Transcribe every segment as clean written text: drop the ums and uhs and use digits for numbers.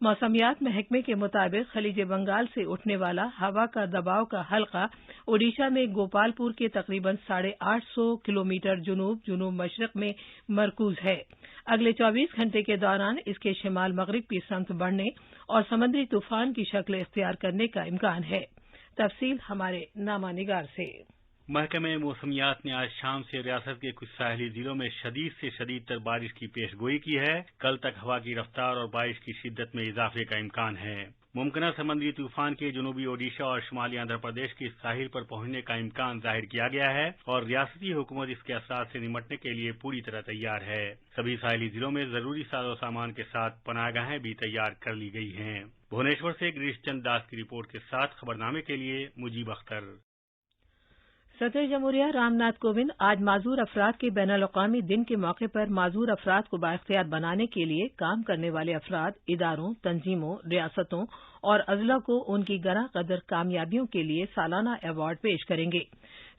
موسمیات محکمے کے مطابق خلیج بنگال سے اٹھنے والا ہوا کا دباؤ کا حلقہ اوڈیشہ میں گوپالپور کے تقریباً 850 کلومیٹر جنوب مشرق میں مرکوز ہے۔ اگلے 24 گھنٹے کے دوران اس کے شمال مغرب کی سمت بڑھنے اور سمندری طوفان کی شکل اختیار کرنے کا امکان ہے۔ تفصیل ہمارے نامہ نگار سے۔ محکمہ موسمیات نے آج شام سے ریاست کے کچھ ساحلی ضلعوں میں شدید سے شدید تر بارش کی پیش گوئی کی ہے۔ کل تک ہوا کی رفتار اور بارش کی شدت میں اضافے کا امکان ہے۔ ممکنہ سمندری طوفان کے جنوبی اوڈیشہ اور شمالی آندھرا پردیش کی ساحل پر پہنچنے کا امکان ظاہر کیا گیا ہے اور ریاستی حکومت اس کے اثرات سے نمٹنے کے لیے پوری طرح تیار ہے۔ سبھی ساحلی ضلعوں میں ضروری ساز و سامان کے ساتھ پناہ گاہیں بھی تیار کر لی گئی ہیں۔ بھونیشور سے گریش چند داس کی رپورٹ کے ساتھ خبرنامے کے لیے مجیب اختر۔ صدر جمہوریہ رام ناتھ کووند آج معذور افراد کے بین الاقوامی دن کے موقع پر معذور افراد کو بااختیار بنانے کے لیے کام کرنے والے افراد، اداروں، تنظیموں، ریاستوں اور اضلاع کو ان کی گراں قدر کامیابیوں کے لیے سالانہ ایوارڈ پیش کریں گے۔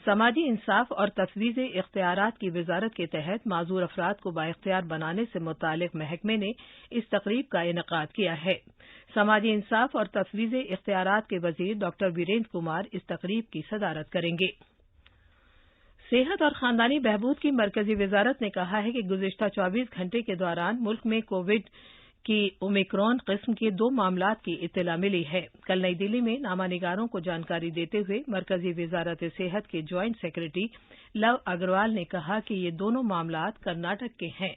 سماجی انصاف اور تفویض اختیارات کی وزارت کے تحت معذور افراد کو بااختیار بنانے سے متعلق محکمے نے اس تقریب کا انعقاد کیا ہے۔ سماجی انصاف اور تفویض اختیارات کے وزیر ڈاکٹر وریندر کمار اس تقریب کی صدارت کریں گے۔ صحت اور خاندانی بہبود کی مرکزی وزارت نے کہا ہے کہ گزشتہ 24 گھنٹے کے دوران ملک میں کووڈ کی اومیکرون قسم کے 2 معاملات کی اطلاع ملی ہے۔ کل نئی دہلی میں نامہ نگاروں کو جانکاری دیتے ہوئے مرکزی وزارت صحت کے جوائنٹ سیکرٹری لو اگروال نے کہا کہ یہ دونوں معاملات کرناٹک کے ہیں۔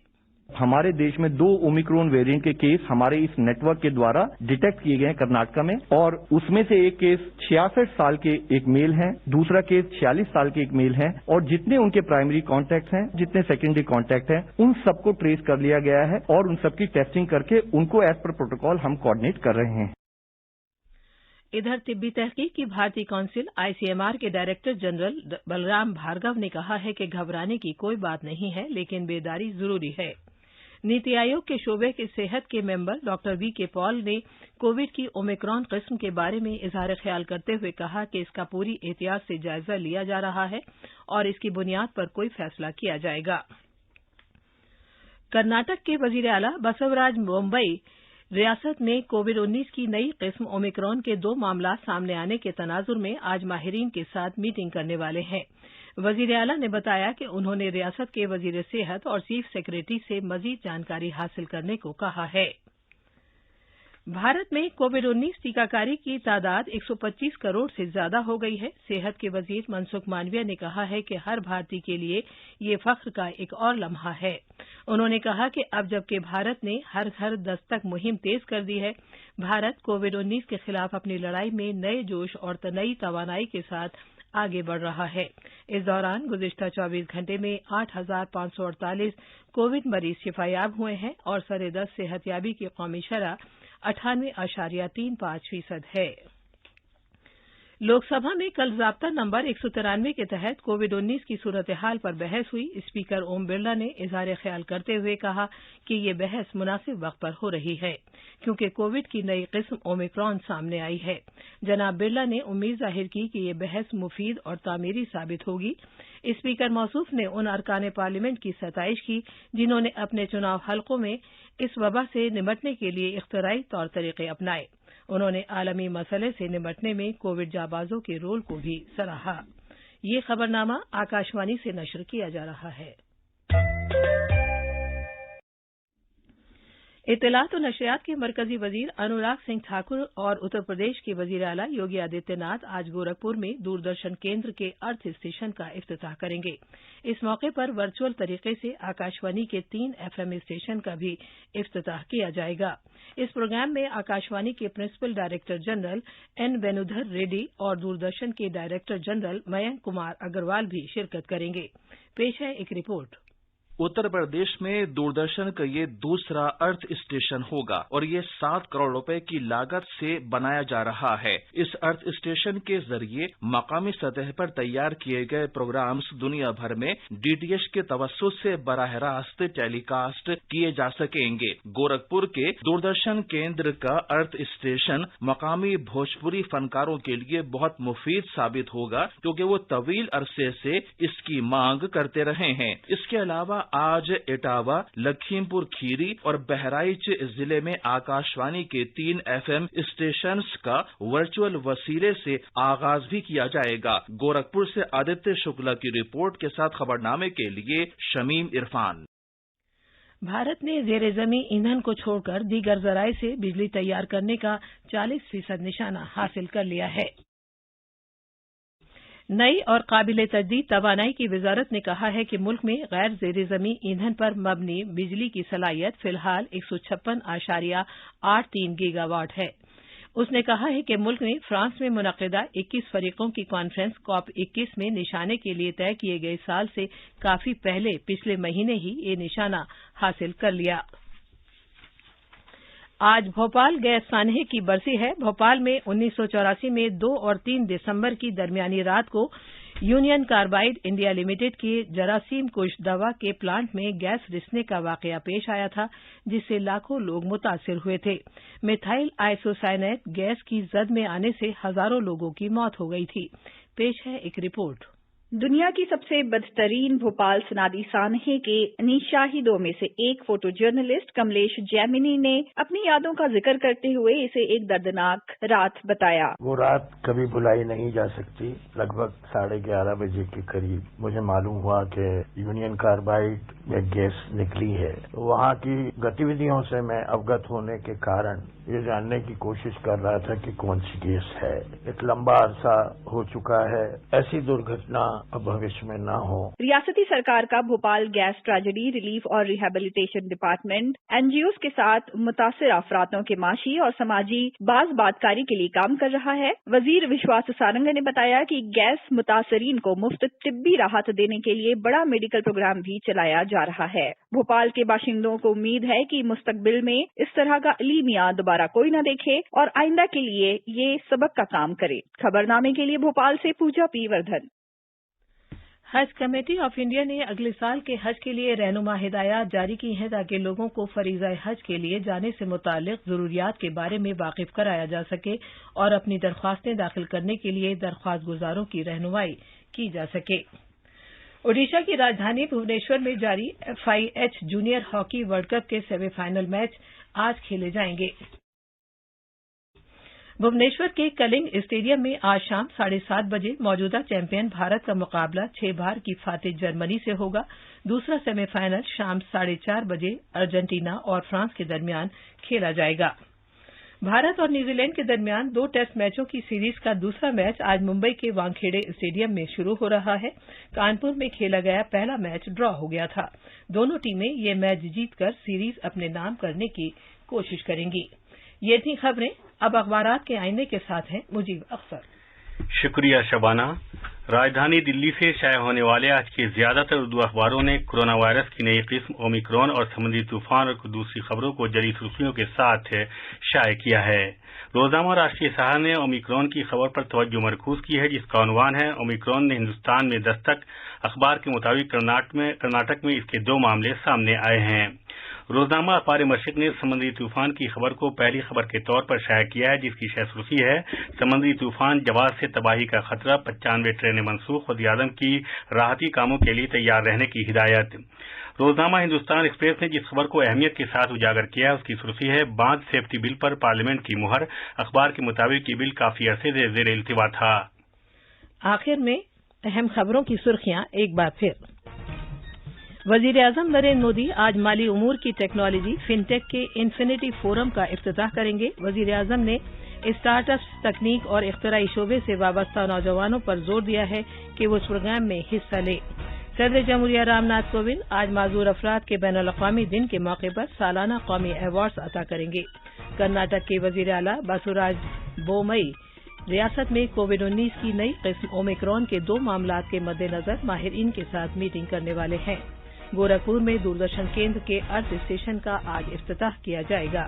ہمارے دیش میں 2 اومیکرون ویریئنٹ کے کیس ہمارے اس نیٹ ورک کے دوارا ڈیٹیکٹ کیے گئے ہیں کرناٹک میں، اور اس میں سے ایک کیس 66 سال کے ایک میل ہیں، دوسرا کیس 46 سال کے ایک میل ہیں، اور جتنے ان کے پرائمری کانٹیکٹ ہیں، جتنے سیکنڈری کانٹیکٹ ہیں، ان سب کو ٹریس کر لیا گیا ہے اور ان سب کی ٹیسٹنگ کر کے ان کو ایز پر پروٹوکال ہم کوآرڈینیٹ کر رہے ہیں۔ ادھر طبی تحقیق کی بھارتی کونسل ICMR کے ڈائریکٹر جنرل بلرام بھارگو نے کہا ہے کہ گھبرانے کی کوئی بات نہیں ہے، لیکن بیداری ضروری ہے۔ نیتی آیوگ کے شعبے کے صحت کے ممبر ڈاکٹر وی کے پال نے کووڈ کی اومیکرون قسم کے بارے میں اظہار خیال کرتے ہوئے کہا کہ اس کا پوری احتیاط سے جائزہ لیا جا رہا ہے اور اس کی بنیاد پر کوئی فیصلہ کیا جائے گا۔ کرناٹک کے وزیر اعلیٰ بسوراج بومبئی ریاست میں کووڈ-19 کی نئی قسم اومیکرون کے 2 معاملات سامنے آنے کے تناظر میں آج ماہرین کے ساتھ میٹنگ کرنے والے ہیں۔ وزیر اعلیٰ نے بتایا کہ انہوں نے ریاست کے وزیر صحت اور چیف سیکرٹری سے مزید جانکاری حاصل کرنے کو کہا ہے۔ بھارت میں کووڈ-19 ٹیکہ کاری کی تعداد 125 کروڑ سے زیادہ ہو گئی ہے۔ صحت کے وزیر منسکھ مانڈویہ نے کہا ہے کہ ہر بھارتی کے لیے یہ فخر کا ایک اور لمحہ ہے۔ انہوں نے کہا کہ اب جبکہ بھارت نے ہر گھر دستک مہم تیز کر دی ہے، بھارت کووڈ-19 کے خلاف اپنی لڑائی میں نئے جوش اور نئی توانائی کے ساتھ آگے بڑھ رہا ہے۔ اس دوران گزشتہ 24 گھنٹے میں 8,548 کووڈ مریض شفا یاب ہوئے ہیں اور سر-10 صحت یابی کی قومی شرح 98.35% ہے۔ لوک سبھا میں کل ضابطہ نمبر 193 کے تحت کووڈ-19 کی صورتحال پر بحث ہوئی۔ اسپیکر اوم برلا نے اظہار خیال کرتے ہوئے کہا کہ یہ بحث مناسب وقت پر ہو رہی ہے کیونکہ کووڈ کی نئی قسم اومیکرون سامنے آئی ہے۔ جناب برلا نے امید ظاہر کی کہ یہ بحث مفید اور تعمیری ثابت ہوگی۔ اسپیکر موصوف نے ان ارکان پارلیمنٹ کی ستائش کی جنہوں نے اپنے چناؤ حلقوں میں اس وبا سے نمٹنے کے لیے اختراعی طور طریقے اپنائے۔ انہوں نے عالمی مسئلے سے نمٹنے میں کووڈ جانبازوں کے رول کو بھی سراہا۔ یہ خبرنامہ آکاشوانی سے نشر کیا جا رہا ہے۔ اطلاعات و نشریات کے مرکزی وزیر انوراگ سنگھ ٹھاکر اور اتر پردیش کے وزیر اعلیٰ یوگی آدتیہ ناتھ آج گورکھپور میں دوردرشن کیندر کے ارتھ اسٹیشن کا افتتاح کریں گے۔ اس موقع پر ورچوئل طریقے سے آکاشوانی کے 3 FM اسٹیشن کا بھی افتتاح کیا جائے گا۔ اس پروگرام میں آکاشوانی کے principal director general N Vinodhar Reddy اور دوردرشن کے ڈائریکٹر جنرل مینک کمار اگروال بھی شرکت کریں گے۔ پیش ہے ایک رپورٹ۔ اتر پردیش میں دوردرشن کا یہ دوسرا ارتھ اسٹیشن ہوگا اور یہ 7 کروڑ روپے کی لاگت سے بنایا جا رہا ہے۔ اس ارتھ اسٹیشن کے ذریعے مقامی سطح پر تیار کیے گئے پروگرامز دنیا بھر میں DTH کے توسط سے براہ راست ٹیلی کاسٹ کیے جا سکیں گے۔ گورکھپور کے دوردرشن کیندر کا ارتھ اسٹیشن مقامی بھوجپوری فنکاروں کے لیے بہت مفید ثابت ہوگا کیونکہ وہ طویل عرصے سے اس کی مانگ کرتے رہے ہیں۔ اس کے علاوہ آج اٹاوا، لکھیم پور کھیری اور بہرائچ ضلع میں آکاشوانی کے 3 FM اسٹیشنز کا ورچوئل وسیلے سے آغاز بھی کیا جائے گا۔ گورکھپور سے آدتیہ شکلا کی رپورٹ کے ساتھ خبرنامے کے لیے شمیم عرفان۔ بھارت نے زیر زمین ایندھن کو چھوڑ کر دیگر ذرائع سے بجلی تیار کرنے کا 40% نشانہ حاصل کر لیا ہے۔ نئی اور قابل تجدید توانائی کی وزارت نے کہا ہے کہ ملک میں غیر زیر زمین ایندھن پر مبنی بجلی کی صلاحیت فی الحال 156.83 گیگا واٹ ہے۔ اس نے کہا ہے کہ ملک نے فرانس میں منعقدہ 21 فریقوں کی کانفرنس COP 21 میں نشانے کے لیے طے کیے گئے سال سے کافی پہلے پچھلے مہینے ہی یہ نشانہ حاصل کر لیا۔ آج بھوپال گیس سانحے کی برسی ہے۔ بھوپال میں 1984 میں 2 اور 3 دسمبر کی درمیانی رات کو یونین کاربائڈ انڈیا لمیٹڈ کے جراثیم کش دوا کے پلانٹ میں گیس رسنے کا واقعہ پیش آیا تھا، جس سے لاکھوں لوگ متاثر ہوئے تھے۔ میتھائل آئسوسائنیٹ گیس کی زد میں آنے سے ہزاروں لوگوں کی موت ہو گئی تھی۔ پیش ہے ایک رپورٹ۔ دنیا کی سب سے بدترین بھوپال صنعتی سانحے کے شاہدوں میں سے ایک فوٹو جرنلسٹ کملیش جیمنی نے اپنی یادوں کا ذکر کرتے ہوئے اسے ایک دردناک رات بتایا۔ وہ رات کبھی بھلائی نہیں جا سکتی۔ لگ بھگ 11:30 بجے کے قریب مجھے معلوم ہوا کہ یونین کاربائڈ میں گیس نکلی ہے۔ وہاں کی گتیویدھیوں سے میں اوگت ہونے کے کارن یہ جاننے کی کوشش کر رہا تھا کہ کون سی گیس ہے۔ ایک لمبا عرصہ ہو چکا ہے، ایسی درگھٹنا اب بھوشیہ میں نہ ہو۔ ریاستی سرکار کا بھوپال گیس ٹریجڈی ریلیف اور ریہیبلیٹیشن ڈپارٹمنٹ NGOs کے ساتھ متاثر افرادوں کے معاشی اور سماجی بازبادکاری کے لیے کام کر رہا ہے۔ وزیر وشواس سارنگ نے بتایا کہ گیس متاثرین کو مفت طبی راحت دینے کے لیے بڑا میڈیکل پروگرام بھی چلایا جا رہا ہے۔ بھوپال کے باشندوں کو امید ہے کہ مستقبل میں اس طرح کا المیہ دوبارہ کوئی نہ دیکھے اور آئندہ کے لیے یہ سبق کا کام کرے۔ خبرنامے کے لیے بھوپال سے پوجا پی وردھن۔ حج کمیٹی آف انڈیا نے اگلے سال کے حج کے لیے رہنما ہدایات جاری کی ہیں تاکہ لوگوں کو فریضہ حج کے لیے جانے سے متعلق ضروریات کے بارے میں واقف کرایا جا سکے اور اپنی درخواستیں داخل کرنے کے لیے درخواست گزاروں کی رہنمائی کی جا سکے۔ اوڈیشہ کی راجدھانی بھونیشور میں جاری FIH junior hockey world cup کے سیمی فائنل میچ آج کھیلے جائیں گے۔ بھونیشور کے کلنگ اسٹیڈیم میں آج شام 7:30 بجے موجودہ چیمپئن بھارت کا مقابلہ 6 بار کی فاتح جرمنی سے ہوگا۔ دوسرا سیمی فائنل شام 4:30 بجے ارجنٹینا اور فرانس کے درمیان کھیلا جائے گا۔ بھارت اور نیوزی لینڈ کے درمیان 2 ٹیسٹ میچوں کی سیریز کا دوسرا میچ آج ممبئی کے وانکھیڑے اسٹیڈیم میں شروع ہو رہا ہے۔ کانپور میں کھیلا گیا پہلا میچ ڈرا ہو گیا تھا۔ دونوں ٹیمیں یہ میچ جیت کر سیریز اپنے نام کرنے کی کوشش کریں گی۔ یہ تھی خبریں۔ اب اخبارات کے آئینے کے ساتھ ہیں مجیب اختر۔ شکریہ شبانہ۔ راجدھانی دلی سے شائع ہونے والے آج کے زیادہ تر اردو اخباروں نے کورونا وائرس کی نئی قسم اومیکرون اور سمندری طوفان اور دوسری خبروں کو جڑی سرخیوں کے ساتھ شائع کیا ہے۔ روزنامہ راشٹریہ سہار نے اومیکرون کی خبر پر توجہ مرکوز کی ہے، جس کا عنوان ہے اومیکرون نے ہندوستان میں دستک۔ اخبار کے مطابق کرناٹک میں اس کے 2 معاملے سامنے آئے ہیں۔ روزنامہ اخبار مشرق نے سمندری طوفان کی خبر کو پہلی خبر کے طور پر شائع کیا ہے، جس کی شہ سرخی ہے سمندری طوفان جواز سے تباہی کا خطرہ، 95 ٹرینیں منسوخ، وزیراعظم کی راحتی کاموں کے لیے تیار رہنے کی ہدایت۔ روزنامہ ہندوستان ایکسپریس نے جس خبر کو اہمیت کے ساتھ اجاگر کیا ہے اس کی سرخی ہے باندھ سیفٹی بل پر پارلیمنٹ کی مہر۔ اخبار کے مطابق یہ بل کافی عرصے سے زیر التوا تھا۔ آخر میں اہم خبروں کی سرخیاں ایک بار پھر۔ وزیر اعظم نریندر مودی آج مالی امور کی ٹیکنالوجی فن ٹیک کے انفینٹی فورم کا افتتاح کریں گے۔ وزیر اعظم نے اسٹارٹ اپس، تکنیک اور اختراعی شعبے سے وابستہ نوجوانوں پر زور دیا ہے کہ وہ اس پروگرام میں حصہ لیں۔ صدر جمہوریہ رام ناتھ کووند آج معذور افراد کے بین الاقوامی دن کے موقع پر سالانہ قومی ایوارڈز عطا کریں گے۔ کرناٹک کے وزیر اعلیٰ باسوراج بومئی ریاست میں کووڈ-19 کی نئی قسم اومیکرون کے 2 معاملات کے مد نظر ماہرین کے ساتھ میٹنگ کرنے والے ہیں۔ گورکھپور میں دوردرشن کیندر کے ارتھ اسٹیشن کا آج افتتاح کیا جائے گا۔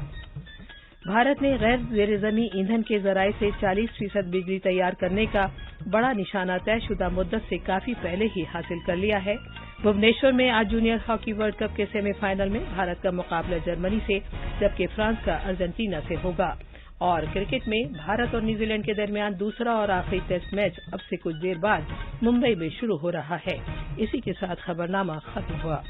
بھارت نے غیر زیر زمین ایندھن کے ذرائع سے 40% بجلی تیار کرنے کا بڑا نشانہ طے شدہ مدت سے کافی پہلے ہی حاصل کر لیا ہے۔ بھونیشور میں آج جونیئر ہاکی ورلڈ کپ کے سیمی فائنل میں بھارت کا مقابلہ جرمنی سے جبکہ فرانس کا ارجنٹینا سے ہوگا۔ اور کرکٹ میں بھارت اور نیوزی لینڈ کے درمیان دوسرا اور آخری ٹیسٹ میچ اب سے کچھ دیر بعد ممبئی میں شروع ہو رہا ہے۔ اسی کے ساتھ خبرنامہ ختم ہوا۔